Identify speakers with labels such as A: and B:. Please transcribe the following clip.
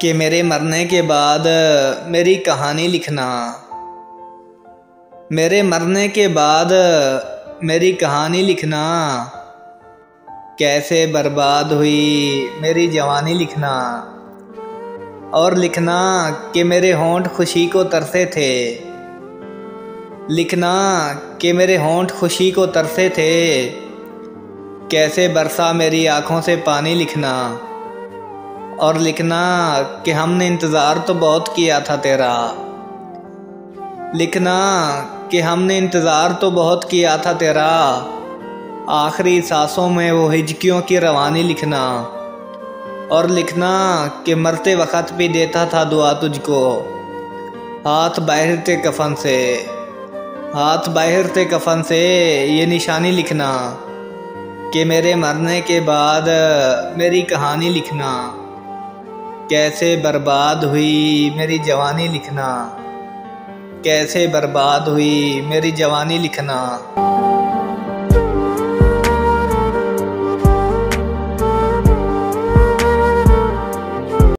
A: कि मेरे मरने के बाद मेरी कहानी लिखना। मेरे मरने के बाद मेरी कहानी लिखना। कैसे बर्बाद हुई मेरी जवानी लिखना। और लिखना कि मेरे होंठ खुशी को तरसे थे। लिखना कि मेरे होंठ खुशी को तरसे थे। कैसे बरसा मेरी आँखों से पानी लिखना। और लिखना कि हमने इंतज़ार तो बहुत किया था तेरा। लिखना कि हमने इंतज़ार तो बहुत किया था तेरा। आखिरी सांसों में वो हिचकियों की रवानी लिखना। और लिखना कि मरते वक़्त भी देता था दुआ तुझको। हाथ बाहर थे कफन से, हाथ बाहर थे कफन से ये निशानी लिखना कि मेरे मरने के बाद मेरी कहानी लिखना। कैसे बर्बाद हुई मेरी जवानी लिखना। कैसे बर्बाद हुई मेरी जवानी लिखना।